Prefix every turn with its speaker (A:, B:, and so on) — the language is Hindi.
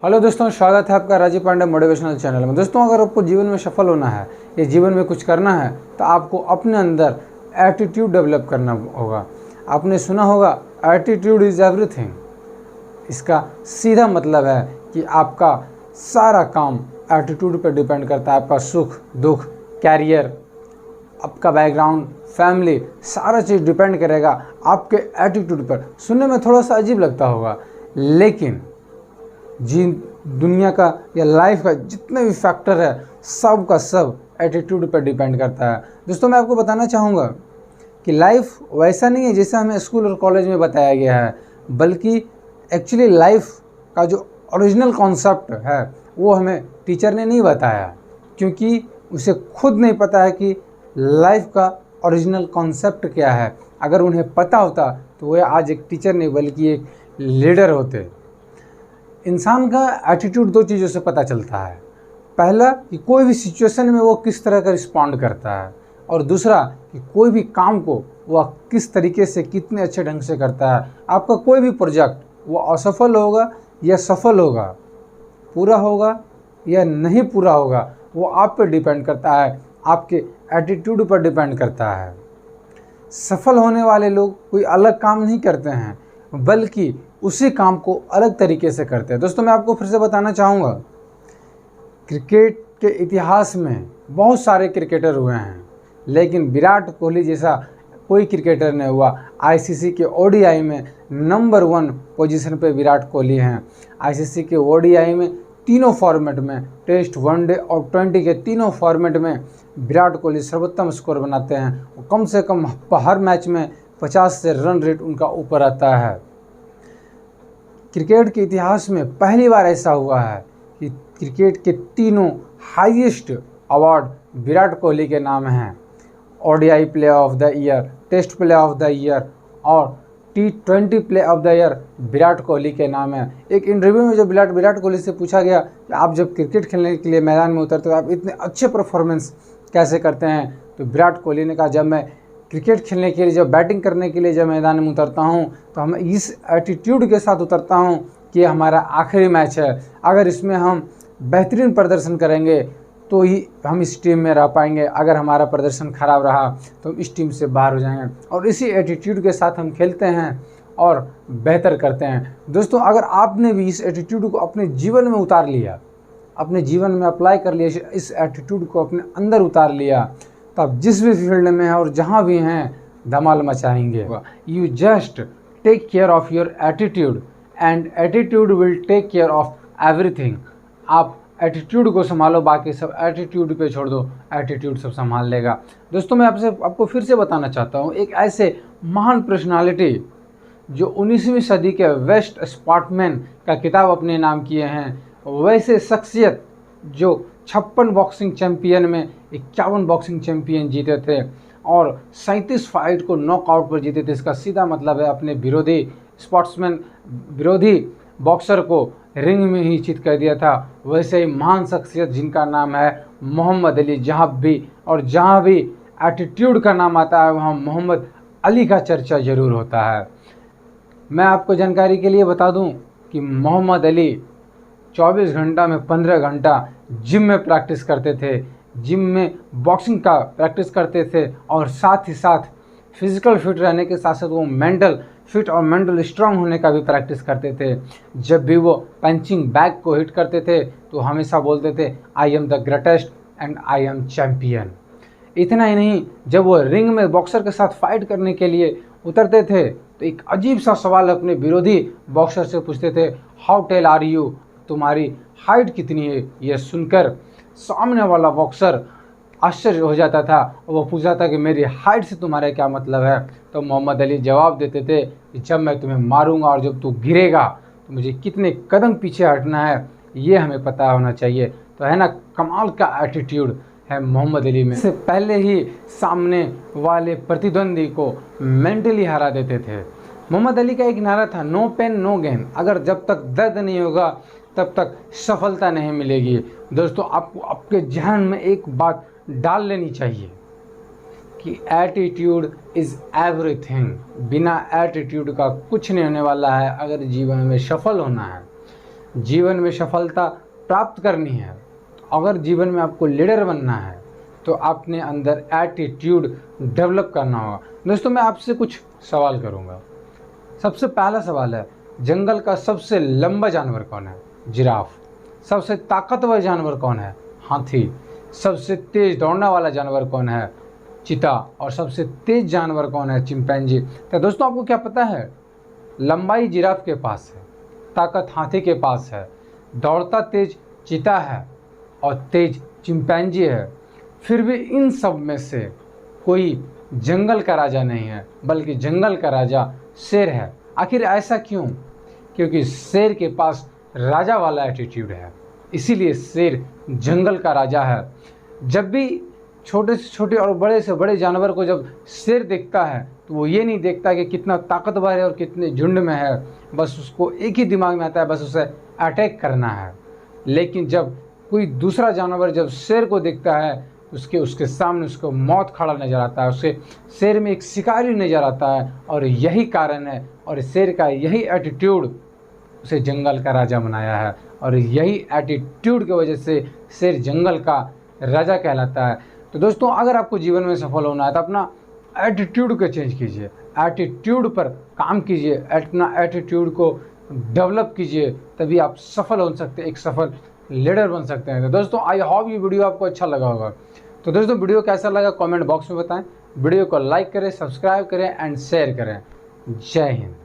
A: हेलो दोस्तों, स्वागत है आपका राजीव पांडे मोटिवेशनल चैनल में। दोस्तों, अगर आपको जीवन में सफल होना है या जीवन में कुछ करना है तो आपको अपने अंदर एटीट्यूड डेवलप करना होगा। आपने सुना होगा एटीट्यूड इज़ एवरीथिंग। इसका सीधा मतलब है कि आपका सारा काम एटीट्यूड पर डिपेंड करता है। आपका सुख दुख, कैरियर, आपका बैकग्राउंड, फैमिली, सारा चीज़ डिपेंड करेगा आपके एटीट्यूड पर। सुनने में थोड़ा सा अजीब लगता होगा, लेकिन दुनिया का या लाइफ का जितने भी फैक्टर है सब का सब एटीट्यूड पर डिपेंड करता है। दोस्तों, मैं आपको बताना चाहूँगा कि लाइफ वैसा नहीं है जैसा हमें स्कूल और कॉलेज में बताया गया है, बल्कि एक्चुअली लाइफ का जो ओरिजिनल कॉन्सेप्ट है वो हमें टीचर ने नहीं बताया, क्योंकि उसे खुद नहीं पता है कि लाइफ का ओरिजिनल कॉन्सेप्ट क्या है। अगर उन्हें पता होता तो वह आज एक टीचर नहीं बल्कि एक लीडर होते। इंसान का एटीट्यूड दो चीज़ों से पता चलता है। पहला कि कोई भी सिचुएशन में वो किस तरह का रिस्पॉन्ड करता है, और दूसरा कि कोई भी काम को वह किस तरीके से कितने अच्छे ढंग से करता है। आपका कोई भी प्रोजेक्ट वो असफल होगा या सफल होगा, पूरा होगा या नहीं पूरा होगा, वो आप पर डिपेंड करता है, आपके एटीट्यूड पर डिपेंड करता है। सफल होने वाले लोग कोई अलग काम नहीं करते हैं, बल्कि उसी काम को अलग तरीके से करते हैं। दोस्तों, मैं आपको फिर से बताना चाहूँगा, क्रिकेट के इतिहास में बहुत सारे क्रिकेटर हुए हैं, लेकिन विराट कोहली जैसा कोई क्रिकेटर नहीं हुआ। आईसीसी के ओडीआई में नंबर 1 पोजीशन पे विराट कोहली हैं। आईसीसी के ओडीआई में तीनों फॉर्मेट में, टेस्ट, वनडे और 20 के तीनों फॉर्मेट में विराट कोहली सर्वोत्तम स्कोर बनाते हैं। कम से कम हर मैच में 50 से रन रेट उनका ऊपर आता है। क्रिकेट के इतिहास में पहली बार ऐसा हुआ है कि क्रिकेट के तीनों हाईएस्ट अवार्ड विराट कोहली के नाम हैं। ODI player of the year, test player of the year और T20 player of the year Virat Kohli के नाम है। एक इंटरव्यू में जब विराट कोहली से पूछा गया कि आप जब क्रिकेट खेलने के लिए मैदान में उतरते हो आप इतने अच्छे परफॉर्मेंस कैसे करते हैं, तो विराट कोहली ने कहा, जब मैं क्रिकेट खेलने के लिए, जब बैटिंग करने के लिए जब मैदान में उतरता हूँ तो हम इस एटीट्यूड के साथ उतरता हूँ कि ये हमारा आखिरी मैच है। अगर इसमें हम बेहतरीन प्रदर्शन करेंगे तो ही हम इस टीम में रह पाएंगे। अगर हमारा प्रदर्शन ख़राब रहा तो हम इस टीम से बाहर हो जाएंगे। और इसी एटीट्यूड के साथ हम खेलते हैं और बेहतर करते हैं। दोस्तों, अगर आपने भी इस एटीट्यूड को अपने जीवन में उतार लिया, अपने जीवन में अप्लाई कर लिया, इस एटीट्यूड को अपने अंदर उतार लिया, तो आप जिस भी फील्ड में हैं और जहाँ भी हैं धमाल मचाएंगे। You just take care of your attitude and attitude will take care of everything. आप एटीट्यूड को संभालो, बाकी सब एटीट्यूड पे छोड़ दो, एटीट्यूड सब संभाल लेगा। दोस्तों, मैं आपको फिर से बताना चाहता हूँ, एक ऐसे महान पर्सनालिटी जो 19वीं सदी के वेस्ट स्पॉटमैन का किताब अपने नाम किए हैं, वैसे शख्सियत जो 56 बॉक्सिंग चैम्पियन में 51 बॉक्सिंग चैम्पियन जीते थे और 37 फाइट को नॉकआउट पर जीते थे। इसका सीधा मतलब है अपने विरोधी बॉक्सर को रिंग में ही चित कर दिया था। वैसे ही महान शख्सियत जिनका नाम है मोहम्मद अली, जहाँ भी एटीट्यूड का नाम आता है वहाँ मोहम्मद अली का चर्चा ज़रूर होता है। मैं आपको जानकारी के लिए बता दूं कि मोहम्मद अली 24 घंटा में 15 घंटा जिम में प्रैक्टिस करते थे, जिम में बॉक्सिंग का प्रैक्टिस करते थे, और साथ ही साथ फिज़िकल फिट रहने के साथ साथ वो मेंटल फिट और मेंटल स्ट्रांग होने का भी प्रैक्टिस करते थे। जब भी वो पंचिंग बैग को हिट करते थे तो हमेशा बोलते थे, I am the greatest and I am champion. इतना ही नहीं, जब वो रिंग में बॉक्सर के साथ फाइट करने के लिए उतरते थे तो एक अजीब सा सवाल अपने विरोधी बॉक्सर से पूछते थे, हाउ टेल आर यू, तुम्हारी हाइट कितनी है। यह सुनकर सामने वाला बॉक्सर आश्चर्य हो जाता था और वो पूछता था कि मेरी हाइट से तुम्हारा क्या मतलब है। तो मोहम्मद अली जवाब देते थे कि जब मैं तुम्हें मारूंगा और जब तू गिरेगा तो मुझे कितने कदम पीछे हटना है ये हमें पता होना चाहिए। तो है ना, कमाल का एटीट्यूड है मोहम्मद अली में। इससे पहले ही सामने वाले प्रतिद्वंदी को मेंटली हरा देते थे। मोहम्मद अली का एक नारा था, नो पेन नो गेन। अगर जब तक दर्द नहीं होगा तब तक सफलता नहीं मिलेगी। दोस्तों, आपको आपके जहन में एक बात डाल लेनी चाहिए कि एटीट्यूड इज़ एवरीथिंग। बिना एटीट्यूड का कुछ नहीं होने वाला है अगर जीवन में सफल होना है। जीवन में सफलता प्राप्त करनी है, अगर जीवन में आपको लीडर बनना है तो अपने अंदर एटीट्यूड डेवलप करना होगा। दोस्तों मैं आपसे कुछ सवाल करूंगा। सबसे पहला सवाल है, जंगल का सबसे लंबा जानवर कौन है? जिराफ। सबसे ताकतवर जानवर कौन है? हाथी। सबसे तेज दौड़ने वाला जानवर कौन है? चीता। और सबसे तेज जानवर कौन है? चिंपैंजी। तो दोस्तों आपको क्या पता है, लंबाई जिराफ के पास है, ताकत हाथी के पास है, दौड़ता तेज चीता है और तेज चिंपैंजी है, फिर भी इन सब में से कोई जंगल का राजा नहीं है, बल्कि जंगल का राजा शेर है। आखिर ऐसा क्यों? क्योंकि शेर के पास राजा वाला एटीट्यूड है, इसीलिए शेर जंगल का राजा है। जब भी छोटे से छोटे और बड़े से बड़े जानवर को जब शेर देखता है तो वो ये नहीं देखता कि कितना ताकतवर है और कितने झुंड में है, बस उसको एक ही दिमाग में आता है, बस उसे अटैक करना है। लेकिन जब कोई दूसरा जानवर जब शेर को देखता है तो उसके सामने उसको मौत खड़ा नज़र आता है, उसके शेर में एक शिकारी नज़र आता है। और यही कारण है, और शेर का यही एटीट्यूड उसे जंगल का राजा बनाया है, और यही एटीट्यूड की वजह से शेर जंगल का राजा कहलाता है। तो दोस्तों अगर आपको जीवन में सफल होना है तो अपना एटीट्यूड को चेंज कीजिए, एटीट्यूड पर काम कीजिए, अपना एटीट्यूड को डेवलप कीजिए, तभी आप सफल हो सकते हैं, एक सफल लीडर बन सकते हैं। तो दोस्तों आई होप ये वीडियो आपको अच्छा लगा होगा। तो दोस्तों वीडियो कैसा लगा कमेंट बॉक्स में बताएं, वीडियो को लाइक करें, सब्सक्राइब करें एंड शेयर करें। जय हिंद।